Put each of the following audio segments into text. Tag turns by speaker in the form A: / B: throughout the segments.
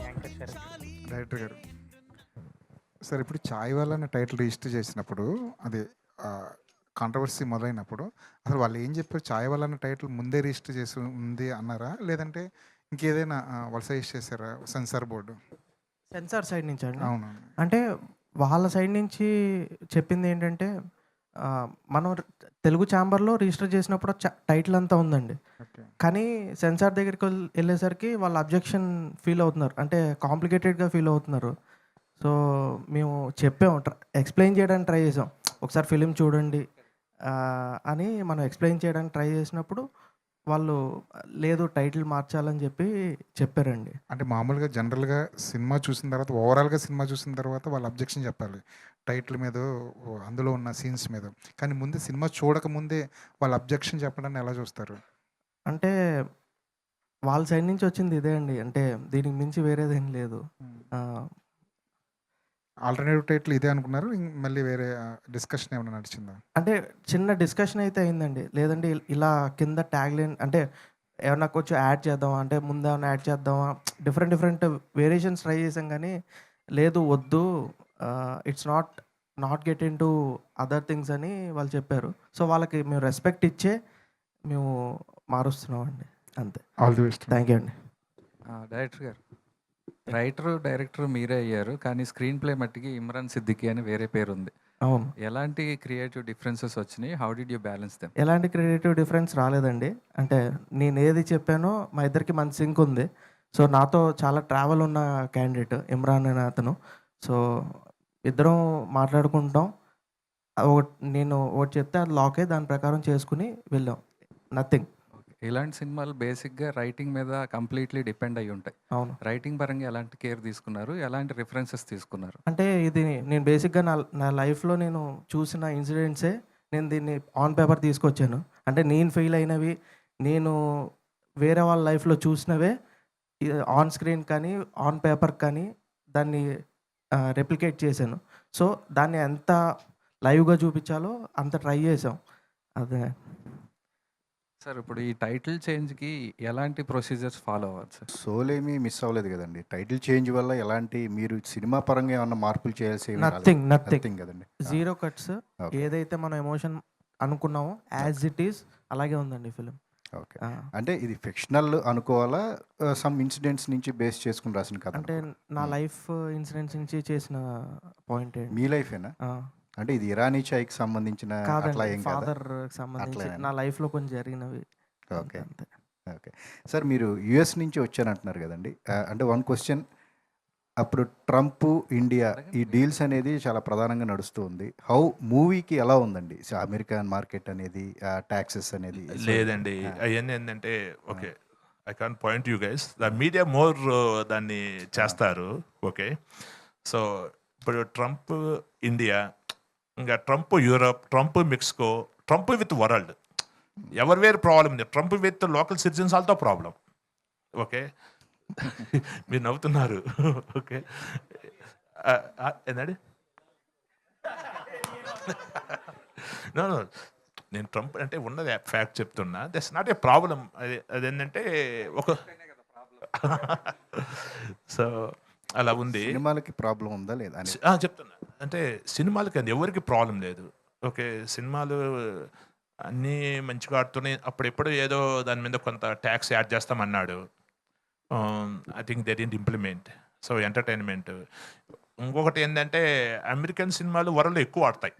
A: Anchor Sarath.
B: Director గారు sir, ఇప్పుడు చాయ్ వాళ్ళ అనే టైటిల్ రిజిస్టర్ చేసినప్పుడు అది కాంట్రవర్సీ మొదలైనప్పుడు అసలు వాళ్ళు ఏం చెప్పారు? చాయ్ వాళ్ళ అనే టైటిల్ ముందే రిజిస్టర్ చేసి ఉంది అన్నారా, లేదంటే ఇంకేదైనా వాళ్ళు సజెస్ట్ చేశారా సెన్సార్ బోర్డు?
A: సెన్సార్ సైడ్ నుంచి అండి.
B: అవునవును.
A: అంటే వాళ్ళ సైడ్ నుంచి చెప్పింది ఏంటంటే మనం తెలుగు ఛాంబర్లో రిజిస్టర్ చేసినప్పుడు టైటిల్ అంతా ఉందండి.
B: ఓకే.
A: కానీ సెన్సార్ దగ్గరికి వెళ్ళేసరికి వాళ్ళు అబ్జెక్షన్ ఫీల్ అవుతున్నారు, అంటే కాంప్లికేటెడ్గా ఫీల్ అవుతున్నారు. సో మేము చెప్పాము, ఎక్స్ప్లెయిన్ చేయడానికి ట్రై చేసాం, ఒకసారి ఫిలిం చూడండి అని మనం ఎక్స్ప్లెయిన్ చేయడానికి ట్రై చేసినప్పుడు వాళ్ళు లేదు టైటిల్ మార్చాలని చెప్పారండి.
B: అంటే మామూలుగా జనరల్గా సినిమా చూసిన తర్వాత ఓవరాల్గా సినిమా చూసిన తర్వాత వాళ్ళు అబ్జెక్షన్ చెప్పాలి టైటిల్ మీద, అందులో ఉన్న సీన్స్ మీద. కానీ ముందు సినిమా చూడకముందే వాళ్ళు అబ్జెక్షన్ చెప్పడాన్ని ఎలా చూస్తారు?
A: అంటే వాళ్ళ సైడ్ నుంచి వచ్చింది ఇదే అండి, అంటే దీనికి మించి వేరేదేం లేదు.
B: ఆల్టర్నేటివ్ టైటిల్ ఇదే అనుకున్నారు, మళ్ళీ వేరే డిస్కషన్ ఏమైనా నడిచిందా?
A: అంటే చిన్న డిస్కషన్ అయితే అయిందండి, లేదంటే ఇలా కింద ట్యాగ్ లైన్ అంటే ఏమన్నా కొంచెం యాడ్ చేద్దామా, అంటే ముందు ఏమన్నా యాడ్ చేద్దామా, డిఫరెంట్ వేరియేషన్స్ ట్రై చేసాం కానీ లేదు వద్దు, it's not get in to other things అని వాళ్ళు చెప్పారు. సో వాళ్ళకి మేము రెస్పెక్ట్ ఇచ్చే మేము మారుస్తున్నాం అండి, అంతే.
B: All the best.
A: Thank you అండి.
C: డైరెక్టర్ గారు, డైరెక్టర్ మీరే అయ్యారు, కానీ స్క్రీన్ ప్లే మట్టికి ఇమ్రాన్ సిద్దికి అని వేరే పేరు ఉంది.
A: అవును.
C: ఎలాంటి క్రియేటివ్ డిఫరెన్సెస్ వచ్చినాయి? How did you balance them?
A: ఎలాంటి క్రియేటివ్ డిఫరెన్స్ రాలేదండి. అంటే నేను ఏది చెప్పానో మా ఇద్దరికి మంచి సింక్ ఉంది. సో నాతో చాలా ట్రావెల్ ఉన్న క్యాండిడేట్ ఇమ్రాన్ అనే అతను. సో ఇద్దరం మాట్లాడుకుంటాం. నేను ఒకటి చెప్తే అది లాక్ అయ్యి దాని ప్రకారం చేసుకుని వెళ్ళాం. నథింగ్.
C: ఇలాంటి సినిమాలు బేసిక్గా రైటింగ్ మీద కంప్లీట్లీ డిపెండ్ అయి ఉంటాయి.
A: అవును.
C: రైటింగ్ పరంగా ఎలాంటి కేర్ తీసుకున్నారు? ఎలాంటి రిఫరెన్సెస్ తీసుకున్నారు?
A: అంటే ఇది నేను బేసిక్గా నా లైఫ్లో నేను చూసిన ఇన్సిడెంట్సే నేను దీన్ని ఆన్ పేపర్ తీసుకొచ్చాను. అంటే నేను ఫెయిల్ అయినవి, నేను వేరే వాళ్ళ లైఫ్లో చూసినవే ఆన్ స్క్రీన్ కానీ ఆన్ పేపర్ కానీ దాన్ని రెప్లికేట్ చేశాను. సో దాన్ని ఎంత లైవ్గా చూపించాలో అంత ట్రై చేసాం. అదే
C: సార్, ఇప్పుడు ఈ టైటిల్ చేంజ్కి ఎలాంటి ప్రొసీజర్స్ ఫాలో అవ్వాలి సార్?
D: సోల్ ఏమీ మిస్ అవ్వలేదు కదండి. టైటిల్ చేంజ్ వల్ల ఎలాంటి మీరు సినిమా పరంగా ఏమన్నా మార్పులు చేయాల్సి
A: నథింగ్
D: కదండి.
A: Zero cuts. ఏదైతే మనం ఎమోషన్ అనుకున్నామో యాజ్ ఇట్ ఈస్ అలాగే ఉందండి ఫిలిం.
D: ఓకే. అంటే ఇది ఫిక్షనల్ అనుకోవాలా, సమ్ ఇన్సిడెంట్స్ నుంచి బేస్ చేసుకుని రాసిన కథ?
A: అంటే నా లైఫ్ ఇన్సిడెంట్స్ నుంచి చేసిన పాయింట్.
D: మీ లైఫేనా? అంటే ఇది ఇరానీ చాయ్కి సంబంధించిన అట్లా ఏం కాదా?
A: ఫాదర్ సంబంధించి నా లైఫ్లో కొంచెం జరిగినవి.
D: ఓకే. ఓకే సార్, మీరు యుఎస్ నుంచి వచ్చానంటున్నారు కదండి. అంటే వన్ క్వశ్చన్, అప్పుడు ట్రంప్ ఇండియా ఈ డీల్స్ అనేది చాలా ప్రధానంగా నడుస్తూ ఉంది. హౌ మూవీకి ఎలా ఉందండి అమెరికన్ మార్కెట్ అనేది, ట్యాక్సెస్ అనేది?
E: లేదండి, అవన్నీ ఏంటంటే okay, I can't point you guys, the media more దాన్ని చేస్తారు. ఓకే, సో ఇప్పుడు ట్రంప్ ఇండియా, ఇంకా Trump Europe, Trump Mexico, Trump with world, ఎవరి వేరు ప్రాబ్లం ఉంది. Trump with local citizens ఆల్తో problem. Okay, మీరు నవ్వుతున్నారు. ఓకే, ఏంటండి? నో, నేను ట్రంప్ అంటే ఉన్నది ఫ్యాక్ట్ చెప్తున్నా. That's not a problem. అదేంటంటే ఒక సో అలా ఉంది.
D: సినిమాలకి ప్రాబ్లం ఉందా లేదా
E: చెప్తున్నా. అంటే సినిమాలకి అది ఎవరికి ప్రాబ్లం లేదు. ఓకే, సినిమాలు అన్నీ మంచిగా ఆడుతున్నాయి. అప్పుడెప్పుడు ఏదో దాని మీద కొంత ట్యాక్స్ యాడ్ చేస్తామన్నాడు. I think they didn't implement. So entertainment. ఇంకొకటి ఏంటంటే అమెరికన్ సినిమాలు వరల్డ్లో ఎక్కువ ఆడతాయి.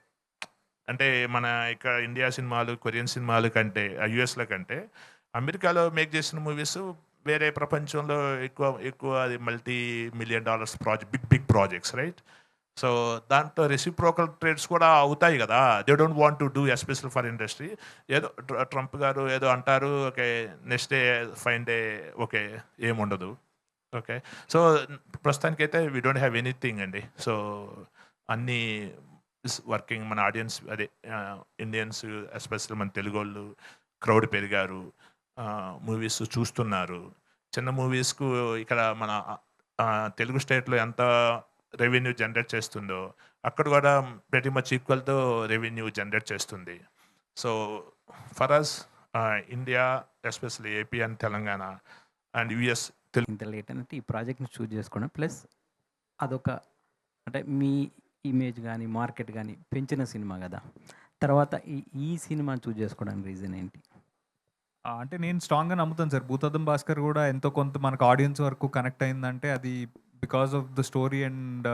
E: అంటే మన ఇక్కడ ఇండియా సినిమాలు, కొరియన్ సినిమాలు కంటే, యుఎస్లో కంటే అమెరికాలో మేక్ చేసిన మూవీస్ వేరే ప్రపంచంలో ఎక్కువ అది $multi-million big projects, right? So దాంట్లో రెసిప్రోకల్ ట్రేడ్స్ కూడా అవుతాయి కదా. They don't want to do special for industry. ఏదో ట్రంప్ గారు ఏదో అంటారు, okay, next day fine day okay ఏముండదు. ఓకే, సో ప్రస్తుతానికైతే వీ డోంట్ హ్యావ్ ఎనీథింగ్ అండి. సో అన్నీ వర్కింగ్. మన ఆడియన్స్ అదే ఇండియన్స్, ఎస్పెషల్ మన తెలుగు వాళ్ళు క్రౌడ్ పెరిగారు, మూవీస్ చూస్తున్నారు. చిన్న మూవీస్కు ఇక్కడ మన తెలుగు స్టేట్లో ఎంత రెవెన్యూ జనరేట్ చేస్తుందో అక్కడ కూడా ప్రతి మచ్ ఈక్వల్తో రెవెన్యూ జనరేట్ చేస్తుంది. So for us India, especially AP and Telangana and US.
F: ఇంత లేట్ అంటే ఈ ప్రాజెక్ట్‌ని చూజ్ చేసుకోవడం ప్లస్ అదొక అంటే మీ ఇమేజ్ గానీ, మార్కెట్ గానీ పెంచిన సినిమా గదా! తర్వాత ఈ సినిమాని చూజ్ చేసుకోవడానికి రీజన్ ఏంటి?
G: అంటే నేను స్ట్రాంగ్‌గా నమ్ముతాను సార్. 'భూతద్దం భాస్కర్' గూడా ఎంతో కొంత మనకు ఆడియన్స్ వరకు కనెక్ట్ అయిందంటే అది because of the story and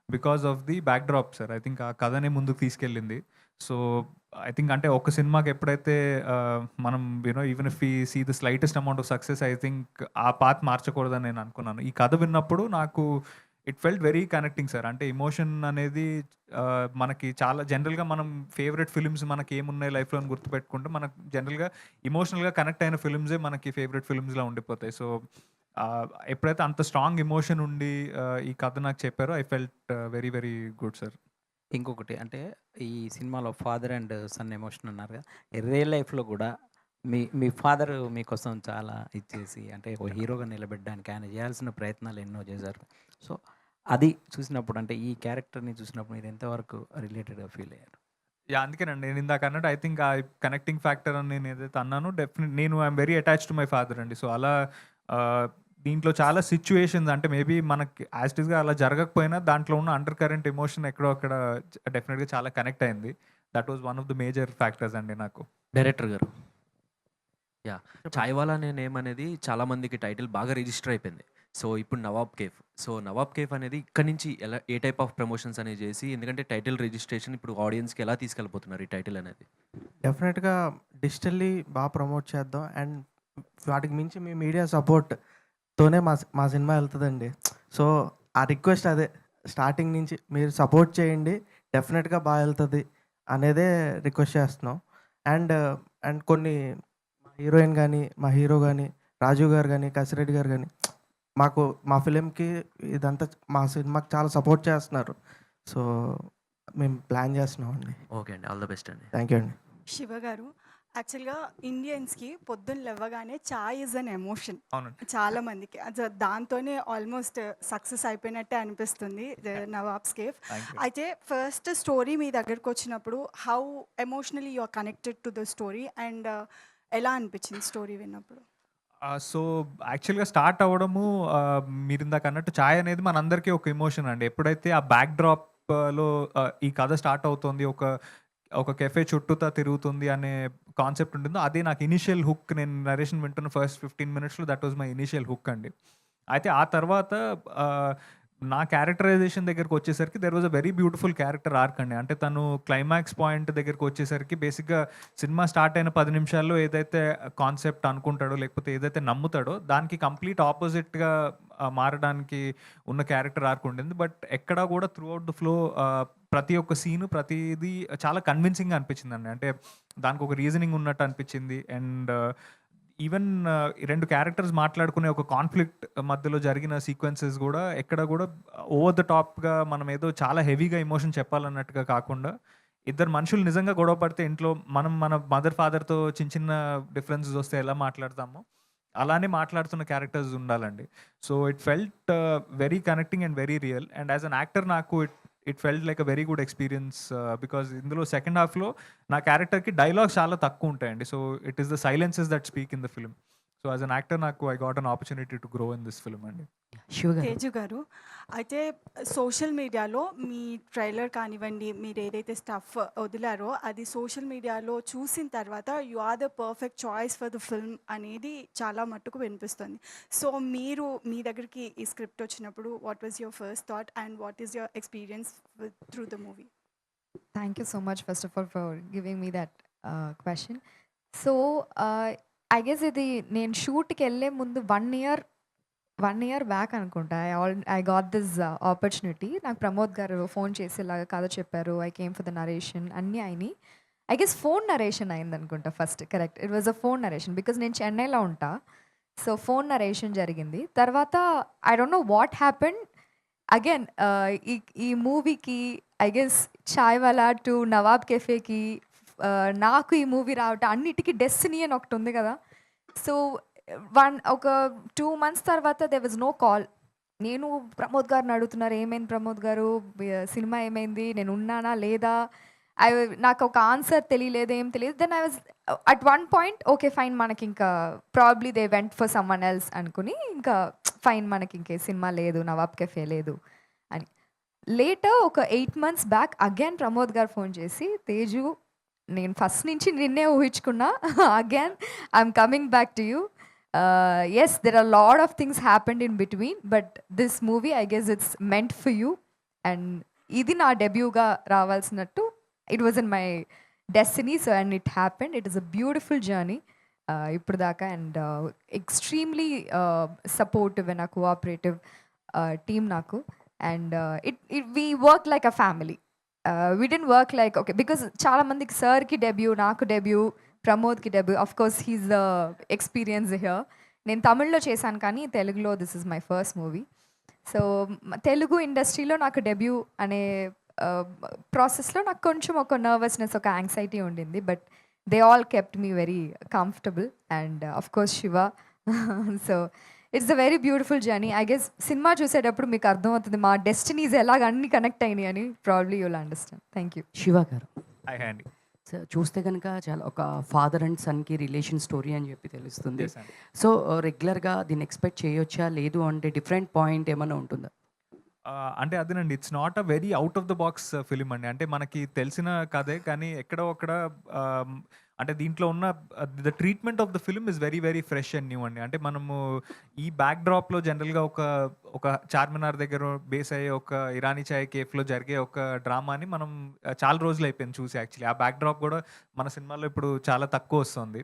G: because of the backdrop sir. I think ఆ కథనే ముందుకు తీసుకెళ్ళింది. సో, ఐ థింక్ అంటే ఒక సినిమాకి ఎప్పుడైతే మనం even if we see the slightest amount of success, I think ఆ పాత్ మార్చకూడదని నేను అనుకున్నాను. ఈ కథ విన్నప్పుడు నాకు it felt very connecting sir. అంటే ఎమోషన్ అనేది మనకి చాలా జనరల్‌గా మనం ఫేవరెట్ ఫిల్మ్స్ మనకి ఏమున్నాయి లైఫ్‌లో అని గుర్తుపెట్టుకుంటే మనకు జనరల్‌గా ఎమోషనల్‌గా కనెక్ట్ అయిన ఫిల్మ్సే మనకి ఫేవరెట్ ఫిల్మ్స్‌లా ఉండిపోతాయి. సో, ఎప్పుడైతే అంత స్ట్రాంగ్ ఎమోషన్ ఉండి ఈ కథ నాకు చెప్పారో I felt very very good sir.
F: ఇంకొకటి అంటే ఈ సినిమాలో ఫాదర్ అండ్ సన్ ఎమోషన్ అన్నారు కదా! రియల్ లైఫ్‌లో గూడా మీ ఫాదర్ మీకోసం చాలా ఇచ్చేసి అంటే ఒక హీరోగా నిలబెట్టడానికి ఆయన చేయాల్సిన ప్రయత్నాలు ఎన్నో చేశారు. సో, అది చూసినప్పుడు అంటే ఈ క్యారెక్టర్‌ని చూసినప్పుడు మీరు ఎంతవరకు రిలేటెడ్‌గా ఫీల్ అయ్యారు?
G: యాహ్! అందుకేనండి. నేను ఇందాక అన్నట్టు ఐ థింక్ ఆ కనెక్టింగ్ ఫ్యాక్టర్ అని నేను ఏదైతే అన్నానో నేను I'm very attached to my father అండి. సో, అలా దీంట్లో చాలా సిట్యుయేషన్స్ అంటే మేబీ మనకి యాజ్ ఇట్ ఈస్‌గా అలా జరగకపోయినా దాంట్లో ఉన్న అండర్ కరెంట్ ఎమోషన్ ఎక్కడో అక్కడ డెఫినెట్‌గా చాలా కనెక్ట్ అయింది. That was one of the major factors అండి నాకు.
H: డైరెక్టర్ గారు. యాహ్! 'చాయ్‌వాలా' అనే నేమ్ అనేది చాలా మందికి టైటిల్ బాగా రిజిస్టర్ అయిపోయింది. సో, ఇప్పుడు 'Nawab cafe'. So, 'Nawab cafe' అనేది ఇక్కడి నుంచి ఏ టైప్ ఆఫ్ ప్రమోషన్స్ అనేవి చేసి ఎందుకంటే టైటిల్ రిజిస్ట్రేషన్ ఇప్పుడు ఆడియన్స్‌కి ఎలా తీసుకెళ్ళిపోతున్నారు ఈ టైటిల్ అనేది?
A: డెఫినెట్‌గా డిజిటల్లీ ప్రమోట్ చేద్దాం. అండ్ వాటికి మించి మీ మీడియా సపోర్ట్‌తోనే మా సినిమా వెళ్తదండి. సో, ఆ రిక్వెస్ట్ అదే స్టార్టింగ్ నుంచి మీరు సపోర్ట్ చేయండి. డెఫినెట్‌గా వెళ్తది అనేదే రిక్వెస్ట్ చేస్తున్నాం. అండ్ కొన్ని మా హీరోయిన్ గానీ, మా హీరో గానీ, రాజు గారు గానీ, కసిరెడ్డి గారు గానీ మా ఫిలింకి ఇదంతా మా సినిమాకి చాలా సపోర్ట్ చేస్తున్నారు. సో, మేము ప్లాన్ చేస్తున్నామండి.
H: ఓకే అండి. ఆల్ ద బెస్ట్ అండి.
A: థ్యాంక్ యూ అండి.
I: శివ గారు, యాక్చువల్‌గా ఇండియన్స్‌కి పొద్దున్న లేవగానే చాయ్ ఈజ్ అన్ ఎమోషన్.
G: అవునండి.
I: చాలా మందికి దాంతోనే ఆల్మోస్ట్ సక్సెస్ అయిపోయినట్టే అనిపిస్తుంది 'నవాబ్స్ కేఫ్'.
G: Thank you.
I: అయితే ఫస్ట్ స్టోరీ మీ దగ్గరకు వచ్చినప్పుడు how emotionally you are connected to the story and ఎలా అనిపించింది స్టోరీ విన్నప్పుడు?
G: సో, యాక్చువల్‌గా స్టార్ట్ అవ్వడము మీరిందాక అన్నట్టు చాయ్ అనేది మనందరికీ ఒక ఎమోషన్ అండి. ఎప్పుడైతే ఆ బ్యాక్‌డ్రాప్‌లో ఈ కథ స్టార్ట్ అవుతుంది. ఒక కెఫే చుట్టూతా తిరుగుతుంది అనే కాన్సెప్ట్ ఉంటుందో అదే నాకు ఇనీషియల్ హుక్. నేను నరేషన్ వింటున్న ఫస్ట్ 15 మినిట్స్‌లో that was my initial hook అండి. అయితే ఆ తర్వాత నా క్యారెక్టరైజేషన్ దగ్గరికి వచ్చేసరికి there was a very beautiful character arc అండి. అంటే తను క్లైమాక్స్ పాయింట్ దగ్గరికి వచ్చేసరికి బేసిక్‌గా సినిమా స్టార్ట్ అయిన 10 నిమిషాల్లో ఏదైతే కాన్సెప్ట్ అనుకుంటాడో లేకపోతే ఏదైతే నమ్ముతాడో దానికి కంప్లీట్ ఆపోజిట్‌గా మారడానికి ఉన్న క్యారెక్టర్ ఆర్క్ ఉండింది. బట్ ఎక్కడా కూడా త్రూ అవుట్ ద ఫ్లో ప్రతి ఒక్క సీను ప్రతీది చాలా కన్విన్సింగ్‌గా అనిపించిందండి. అంటే దానికి ఒక రీజనింగ్ ఉన్నట్టు అనిపించింది. అండ్ ఈవెన్ ఈ 2 క్యారెక్టర్స్ మాట్లాడుకునే ఒక కాన్ఫ్లిక్ట్ మధ్యలో జరిగిన సీక్వెన్సెస్ గూడా ఎక్కడ గూడా ఓవర్ ద టాప్‌గా మనం ఏదో చాలా హెవీగా ఎమోషన్ చెప్పాలన్నట్టుగా కాకుండా, ఇద్దరు మనుషులు నిజంగా గొడవ పడితే ఇంట్లో మనం మన మదర్, ఫాదర్‌తో చిన్న డిఫరెన్సెస్ వస్తే ఎలా మాట్లాడతామో, అలానే మాట్లాడుతున్న క్యారెక్టర్స్ ఉండాలండి. So, it felt very connecting and very real. And as an actor నాకు it felt like a very good experience. Because ఇందులో సెకండ్ హాఫ్‌లో నా క్యారెక్టర్‌కి డైలాగ్స్ చాలా తక్కువ ఉంటాయండి. So, it is the silences that speak in the film. So, as an actor నాకు I got an opportunity to grow in this film అండి.
F: శివ గారు.
I: తేజు గారు, అయితే సోషల్ మీడియాలో మీ ట్రైలర్ కానివ్వండి, మీరు ఏదైతే స్టఫ్ వదిలారో అది సోషల్ మీడియాలో చూసిన తర్వాత you are the perfect choice for the film అనేది చాలా మట్టుకు వినిపిస్తుంది. సో, మీరు మీ దగ్గరికి ఈ స్క్రిప్ట్ వచ్చినప్పుడు what was your first thought and what is your experience through the movie?
J: Thank you so much, first of all, for giving me that question. So, I guess ఇది నేను షూట్కి వెళ్ళే ముందు 1 year బ్యాక్ అనుకుంటా I got this opportunity. నాకు ప్రమోద్ గారు phone చేసి ఇలాగ కథ చెప్పారు. I came for the narration అన్నీ అయినాయి. ఐ గెస్ ఫోన్ నరేషన్ అయింది అనుకుంటా first. Correct, it was a phone narration because నేను చెన్నైలో ఉంటా. సో, ఫోన్ నరేషన్ జరిగింది. తర్వాత I don't know what happened again ఈ మూవీకి I guess chaiwala to Nawab కెఫేకి నాకు ఈ మూవీ రావటం అన్నిటికీ డెస్టినీ అని ఒకటి ఉంది కదా. సో, ఒక 2 months తర్వాత దేర్ వాజ్ నో కాల్. నేను ప్రమోద్ గారిని అడుగుతున్నారు, ఏమైంది ప్రమోద్ గారు, సినిమా ఏమైంది, నేను ఉన్నానా లేదా నాకు ఒక ఆన్సర్ తెలియలేదు, ఏం తెలియదు. Then I was at one point okay fine, మనకి ఇంకా probably they went for someone else అనుకుని, ఇంకా ఫైన్ మనకి ఇంకే సినిమా లేదు, నవాబ్ కెఫే లేదు అని. లేటర్ ఒక 8 months బ్యాక్ అగైన్ ప్రమోద్ గారు ఫోన్ చేసి, తేజు నేను ఫస్ట్ నుంచి నిన్నే ఊహించుకున్నా, again I'm coming back to you. Yes, there are lot of things happened in between, but this movie I guess it's meant for you. And ఇది నా డెబ్యూగా రావాల్సినట్టు, it was in my destiny. So and it happened. It is a beautiful journey ఇప్పుడు దాకా. అండ్ extremely supportive and cooperative team నాకు. And we work like a family. We didn't work like okay, because చాలా మందికి సార్కి debut, నాకు debut, ప్రమోద్కి debut. Of course he's the experience here. నేను తమిళ్లో చేశాను కానీ తెలుగులో this is my first movie. So Telugu ఇండస్ట్రీలో నాకు డెబ్యూ అనే ప్రాసెస్లో నాకు కొంచెం ఒక నర్వస్నెస్, ఒక యాంగ్జైటీ ఉండింది. But they all kept me very comfortable. And of course Shiva. So it's a very beautiful journey. I guess cinema చూసేటప్పుడు మీకు అర్థమవుతుంది మా డెస్టినీస్ ఎలాగ అన్ని కనెక్ట్ అయినాయి అని. Probably you'll understand. Thank you.
K: Shiva గారు,
G: హాయ్ అండి.
K: సార్ చూస్తే కనుక చాలా ఒక ఫాదర్ అండ్ సన్కి రిలేషన్ స్టోరీ అని చెప్పి తెలుస్తుంది.
G: Yes, అండి.
K: సో రెగ్యులర్గా దీన్ని ఎక్స్పెక్ట్ చేయొచ్చా, లేదు అంటే డిఫరెంట్ పాయింట్ ఏమైనా ఉంటుందా?
G: అంటే అదేనండి, it's not a very out of the box film అండి. అంటే మనకి తెలిసిన కథే, కానీ ఎక్కడో అక్కడ అంటే దీంట్లో ఉన్న the treatment of the film is very very fresh and new అండి. అంటే మనము ఈ బ్యాక్ డ్రాప్లో జనరల్గా ఒక చార్మినార్ దగ్గర బేస్ అయ్యే ఒక ఇరానీ చాయ్ కేఫ్లో జరిగే ఒక డ్రామాని మనం చాలా రోజులు అయిపోయింది చూసి. యాక్చువల్లీ ఆ బ్యాక్ డ్రాప్ కూడా మన సినిమాలో ఇప్పుడు చాలా తక్కువ వస్తుంది.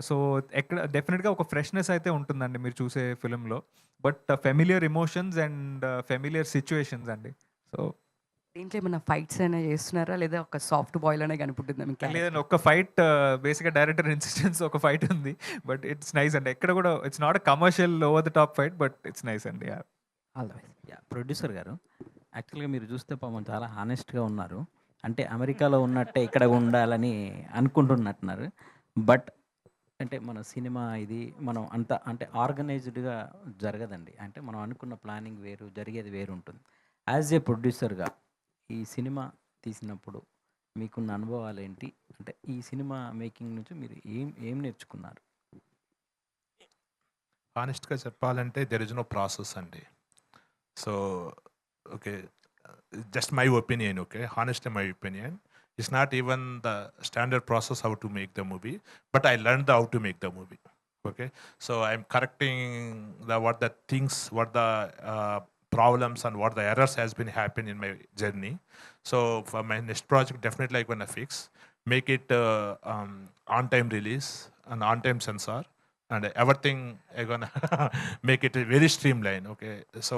G: సో ఎక్కడ డెఫినెట్గా ఒక ఫ్రెష్నెస్ అయితే ఉంటుందండి మీరు చూసే ఫిలింలో. But familiar emotions and familiar situations అండి. సో
K: దీంట్లో ఏమైనా ఫైట్స్ అయినా చేస్తున్నారా, లేదా ఒక సాఫ్ట్ బాయిల్ అనే కనిపిస్తుందా మీకు?
G: లేదండి, ఒక ఫైట్ బేసిక్గా డైరెక్టర్ ఇన్సిస్టెన్స్ ఒక ఫైట్ ఉంది. బట్ ఇట్స్ నైస్ అండి. ఎక్కడ కూడా it's not a commercial over the top fight, but it's nice అండి.
K: All the best.
F: ప్రొడ్యూసర్ గారు, యాక్చువల్గా మీరు చూస్తే పాపం చాలా హానెస్ట్గా ఉన్నారు. అంటే అమెరికాలో ఉన్నట్టే ఇక్కడ ఉండాలని అనుకుంటున్నట్టున్నారు. బట్ అంటే మన సినిమా ఇది మనం అంత అంటే ఆర్గనైజ్డ్గా జరగదండి. అంటే మనం అనుకున్న ప్లానింగ్ వేరు, జరిగేది వేరు ఉంటుంది. యాజ్ ఏ ప్రొడ్యూసర్గా ఈ సినిమా తీసినప్పుడు మీకున్న అనుభవాలు ఏంటి? అంటే ఈ సినిమా మేకింగ్ నుంచి మీరు ఏం నేర్చుకున్నారు?
E: హానెస్ట్గా చెప్పాలంటే దెర్ ఇస్ నో ప్రాసెస్ అండి. So okay, just my opinion. Okay, honestly my opinion. It's not even the standard process how to make the movie, but I learned how to make the movie. Okay, so I'm correcting what the things, what the problems and what the errors has been happening in my journey. So for my next project, definitely I'm gonna fix, make it on-time release and on-time censor, and everything I'm gonna make it very streamlined. Okay, so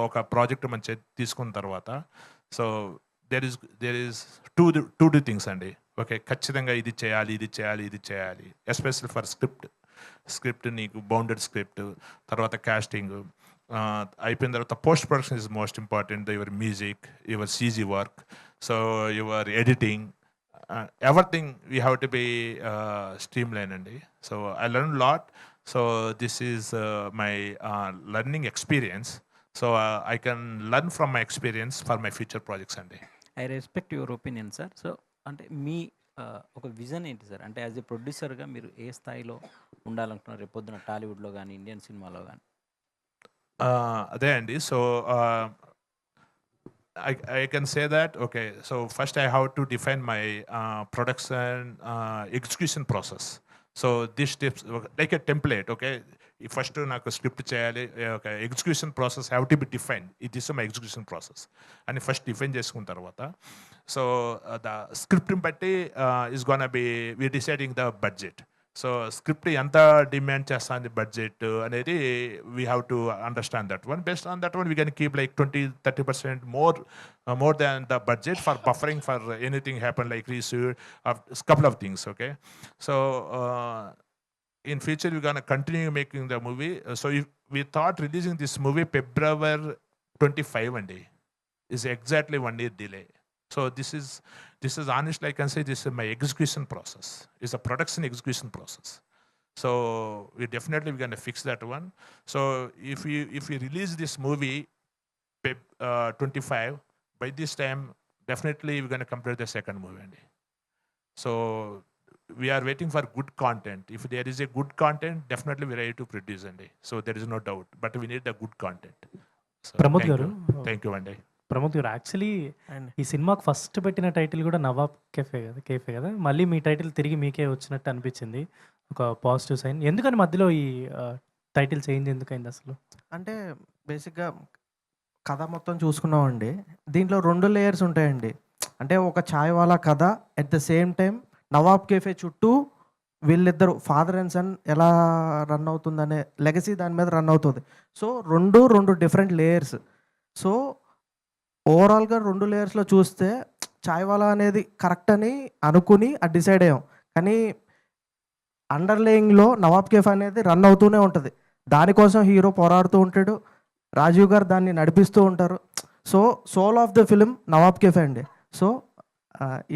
E: oka project man తీసుకున్న తర్వాత, so there is two things అండి. Okay, ఖచ్చితంగా ఇది చేయాలి, special for script నీకు bounded script, తర్వాత casting అయిపోయిన తర్వాత post production is most important. Your music, your CG work, so your editing, everything we have to be streamlined అండి. So I learned a lot. So this is my learning experience. So I can learn from my experience for my future projects అండి.
F: I respect your opinion sir. So అంటే మీ ఒక vision ఏంటి sir? అంటే as a ప్రొడ్యూసర్గా మీరు ఏ స్థాయిలో ఉండాలనుకున్నారు రేపు పొద్దున టాలీవుడ్లో కానీ ఇండియన్ సినిమాలో కానీ?
E: అదే అండి. So I can say that, okay, so first I have to define my production execution process. So these steps like a template. Okay, first నాకు స్క్రిప్ట్ చేయాలి, okay, execution process have to be defined. It is my execution process అని first define చేసుకున్న తర్వాత, so the స్క్రిప్ట్ని బట్టి is gonna be we deciding the budget. So script ఎంత demand చేస్తుంది budget అనేది we have to understand that one. Based on that one we can keep like 20-30% more than the budget for buffering for anything happen like reissue of couple of things. Okay, so in future we're gonna continue making the movie. So if we thought releasing this movie February 25 one day is exactly 1 year delay. So this is honestly I can say this is my execution process. It's a production execution process. So we're going to fix that one. So if we release this movie 25, by this time definitely we're going to complete the second movie అండి. So we are waiting for good content. If there is a good content, definitely we're ready to produce అండి. So there is no doubt, but we need the good content. So
L: Pramod గారు
E: thank you అండి.
L: ప్రమోద్ గారు actually
A: and
L: ఈ సినిమాకి first పెట్టిన title కూడా Nawab cafe కదా మళ్ళీ మీ టైటిల్ తిరిగి మీకే వచ్చినట్టు అనిపించింది, ఒక పాజిటివ్ సైన్. ఎందుకని మధ్యలో ఈ టైటిల్ చేంజ్ ఎందుకైంది అసలు?
A: అంటే బేసిక్గా కథ మొత్తం చూసుకున్నామండి, దీంట్లో 2 లేయర్స్ ఉంటాయండి. అంటే ఒక ఛాయ్ వాలా కథ, at the same time Nawab cafe చుట్టూ వీళ్ళిద్దరు ఫాదర్ అండ్ సన్ ఎలా రన్ అవుతుందనే లెగసీ దాని మీద రన్ అవుతుంది. So 2 different layers. సో ఓవరాల్గా 2 లేయర్స్లో చూస్తే ఛాయ్ వాలా అనేది కరెక్ట్ అని అనుకుని అది డిసైడ్ అయ్యాం. కానీ అండర్లేయింగ్లో నవాబ్ కేఫ్ అనేది రన్ అవుతూనే ఉంటుంది. దానికోసం హీరో పోరాడుతూ ఉంటాడు, రాజీవ్ గారు దాన్ని నడిపిస్తూ ఉంటారు. So soul of the film Nawab cafe అండి. సో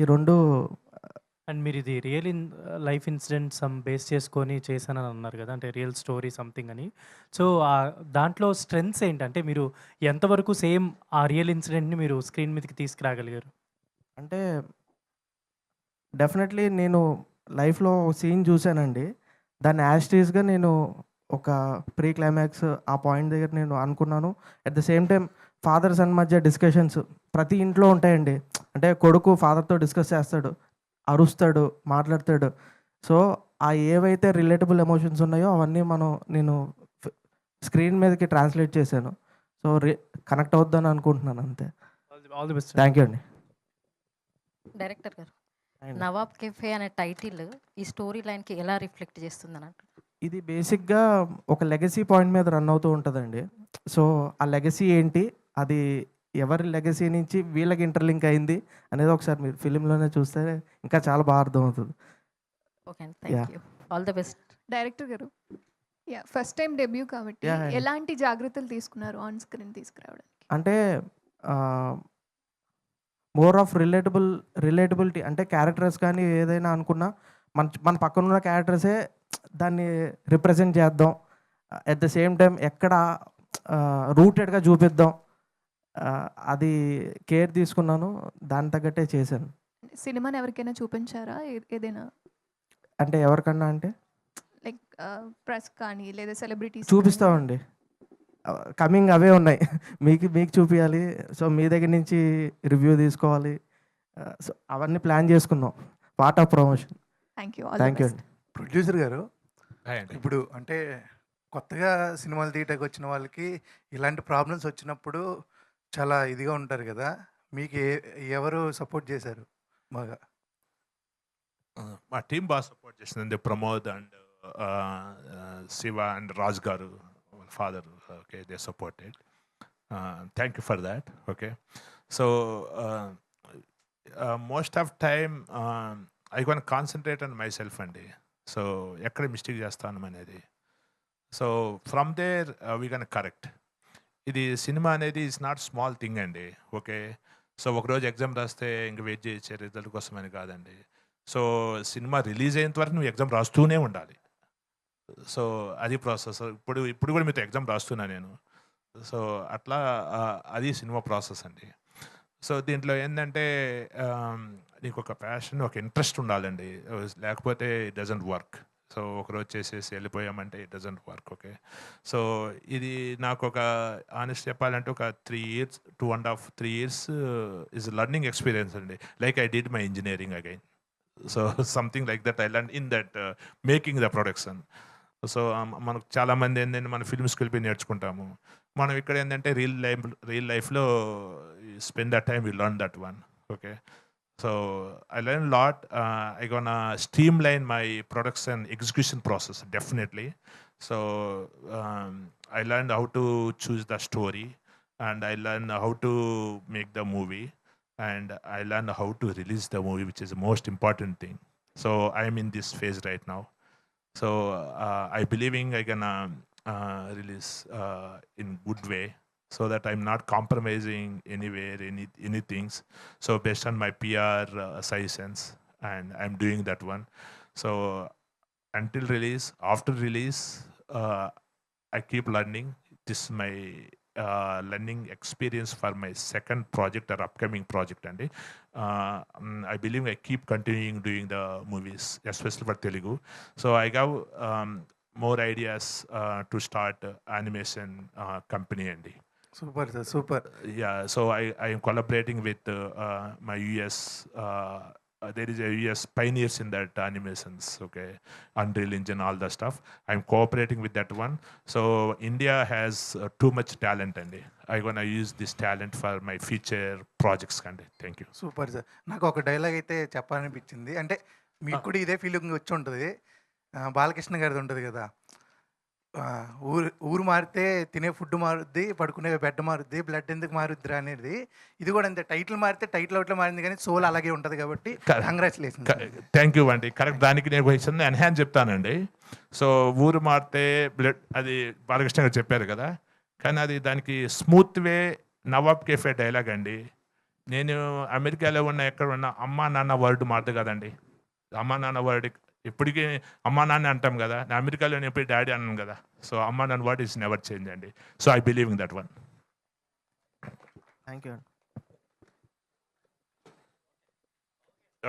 A: ఈ 2
L: అండ్ మీరు ఇది real life incident some base చేసుకొని చేశానని అన్నారు కదా, అంటే రియల్ స్టోరీ సంథింగ్ అని. సో దాంట్లో స్ట్రెంగ్స్ ఏంటంటే మీరు ఎంతవరకు సేమ్ ఆ రియల్ ఇన్సిడెంట్ని మీరు స్క్రీన్ మీదకి తీసుకురాగలిగారు?
A: అంటే డెఫినెట్లీ నేను లైఫ్లో సీన్ చూశానండి, దాన్ని యాస్టీస్గా నేను ఒక ప్రీ క్లైమాక్స్ ఆ పాయింట్ దగ్గర నేను అనుకున్నాను. At the same time father son మధ్య డిస్కషన్స్ ప్రతి ఇంట్లో ఉంటాయండి. అంటే కొడుకు ఫాదర్తో డిస్కస్ చేస్తాడు, అరుస్తాడు, మాట్లాడతాడు. సో ఆ ఏవైతే రిలేటబుల్ ఎమోషన్స్ ఉన్నాయో అవన్నీ నేను స్క్రీన్ మీదకి ట్రాన్స్లేట్ చేశాను. సో కనెక్ట్ అవుద్దని అనుకుంటున్నాను అంతే.
L: All the best.
A: Thank you అండి.
M: డైరెక్టర్ గారు,
A: అండ్
M: నవాబ్ కెఫే అనే టైటిల్ ఈ స్టోరీ లైన్కి ఎలా రిఫ్లెక్ట్ చేస్తుందని అంటారు?
A: ఇది బేసిక్గా ఒక లెగసీ పాయింట్ మీద రన్ అవుతూ ఉంటుందండి. సో ఆ లెగసీ ఏంటి, అది ఎవరి లెగసీ నుంచి వీళ్ళకి ఇంటర్లింక్ అయింది అనేది ఒకసారి మీరు ఫిలింలోనే చూస్తే ఇంకా చాలా బాగా అర్థమవుతుంది.
M: ఓకే అండి, thank you, all the best.
N: Director గారు, ఫస్ట్ టైం డెబ్యూ కాబట్టి
A: Yeah, yeah.
N: ఎలాంటి జాగ్రత్తలు తీసుకున్నారు ఆన్ స్క్రీన్ తీసుకురావడానికి?
A: అంటే మోర్ ఆఫ్ రిలేటబిలిటీ, అంటే క్యారెక్టర్స్ కానీ ఏదైనా అనుకున్నా మన పక్కన ఉన్న క్యారెక్టర్సే దాన్ని రిప్రజెంట్ చేద్దాం, అట్ ద సేమ్ టైం ఎక్కడ రూటెడ్గా చూపిద్దాం, అది కేర్ తీసుకున్నాను, దాని తగ్గట్టే చేశాను.
N: సినిమాని ఎవరికైనా చూపించారా ఏదైనా,
A: అంటే ఎవరికన్నా అంటే
N: లైక్ ప్రెస్ కానీ లేదా సెలబ్రిటీస్?
A: చూపిస్తామండి, కమింగ్ అవే ఉన్నాయి. మీకు చూపించాలి, సో మీ దగ్గర నుంచి రివ్యూ తీసుకోవాలి, సో అవన్నీ ప్లాన్ చేసుకున్నాం, part of promotion.
N: Thank you
A: thank you అండి.
O: ప్రొడ్యూసర్ గారు,
E: Hi అండి.
O: ఇప్పుడు అంటే కొత్తగా సినిమాలు తీయటానికి వచ్చిన వాళ్ళకి ఇలాంటి ప్రాబ్లమ్స్ వచ్చినప్పుడు చాలా ఇదిగా ఉంటారు కదా, మీకు ఎవరు సపోర్ట్ చేశారు బాగా?
E: మా టీం బాగా సపోర్ట్ చేసింది. ప్రమోద్ అండ్ శివ అండ్ రాజ్ గారు, father, okay, they supported. Thank you for that. Okay, so most of time I can concentrate on myself అండి. సో ఎక్కడ మిస్టేక్ చేస్తాను అనేది, so from there we can correct. ఇది సినిమా అనేది ఇట్స్ నాట్ స్మాల్ థింగ్ అండి. Okay, so ఒకరోజు exam రాస్తే ఇంక వెయిట్ చేయొచ్చే రిజల్ట్ కోసమని కాదండి. సో సినిమా రిలీజ్ అయ్యేంత వరకు నువ్వు ఎగ్జామ్ రాస్తూనే ఉండాలి. సో అది ప్రాసెస్. ఇప్పుడు కూడా మీతో ఎగ్జామ్ రాస్తున్నా నేను. సో అట్లా అది సినిమా ప్రాసెస్ అండి. సో దీంట్లో ఏంటంటే నీకు ఒక ప్యాషన్, ఒక ఇంట్రెస్ట్ ఉండాలండి, లేకపోతే ఇట్ డజంట్ వర్క్. సో ఒకరోజు చేసేసి వెళ్ళిపోయామంటే it doesn't work. Okay, so ఇది నాకు ఒక ఆనెస్ట్ చెప్పాలంటే ఒక 3 years, 2.5, 3 years is a learning experience అండి. Like I did my engineering again. So something like that I learn in that making the production. So మనకు చాలామంది ఏంటంటే మన ఫిల్మ్స్కి వెళ్ళిపోయి నేర్చుకుంటాము. మనం ఇక్కడ ఏంటంటే రియల్ లైఫ్లో spend that time, we learn that one. Okay, so I learned a lot. I gonna streamline my production execution process definitely. So I learned how to choose the story, and I learned how to make the movie, and I learned how to release the movie, which is the most important thing. So I am in this phase right now. So I believing I can release in good way, so that I'm not compromising anywhere, any things. So based on my PR suggestions, and I'm doing that one. So until release, after release, I keep learning. This is my learning experience for my second project or upcoming project. And I believe I keep continuing doing the movies, especially for Telugu. So I got more ideas to start animation company. And
O: super sir, super.
E: yeah, so I am collaborating with my US. There is a US pioneers in that animations, okay, Unreal Engine, all the stuff. I'm cooperating with that one. So India has too much talent, and I'm gonna use this talent for my future projects. And thank you.
O: Super sir. నాకు ఒక dialogue అయితే చెప్పాలనిపించింది. అంటే మీకు కూడా ఇదే feeling వచ్చి ఉంటుంది. బాలకృష్ణ గారిది ఉంటుంది కదా, ఊరు మారితే తినే ఫుడ్ మారుద్ది, పడుకునే బెడ్ మారుద్ది, బ్లడ్ ఎందుకు మారుద్దిరా అనేది. ఇది కూడా అంతే, టైటిల్ మారితే టైటిల్ అవుట్లో మారింది కానీ సోల్ అలాగే ఉంటుంది కాబట్టి కంగ్రాచులేషన్.
E: థ్యాంక్ యూ అండి. కరెక్ట్, దానికి నేను క్వశ్చన్ ఎన్హాన్స్ చెప్తానండి. సో ఊరు మారితే బ్లడ్, అది బాలకృష్ణ గారు చెప్పారు కదా, కానీ అది దానికి స్మూత్ వే నవాబ్ కేఫే డైలాగ్ అండి. నేను అమెరికాలో ఉన్న ఎక్కడ ఉన్నా అమ్మా నాన్న వర్డ్ మారదు కదండి. అమ్మా నాన్న వర్డ్ ఇప్పటికీ అమ్మా నాన్న అంటాం కదా, నేను అమెరికాలో ఎప్పుడు డాడీ అన్నాను కదా. సో అమ్మా నాన్న వర్డ్ ఇస్ నెవర్ చేంజ్ అండి. So I believe in that one.
A: Thank you.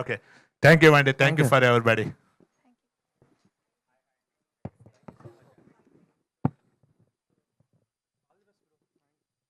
E: Okay, thank you అండి. Thank you for everybody.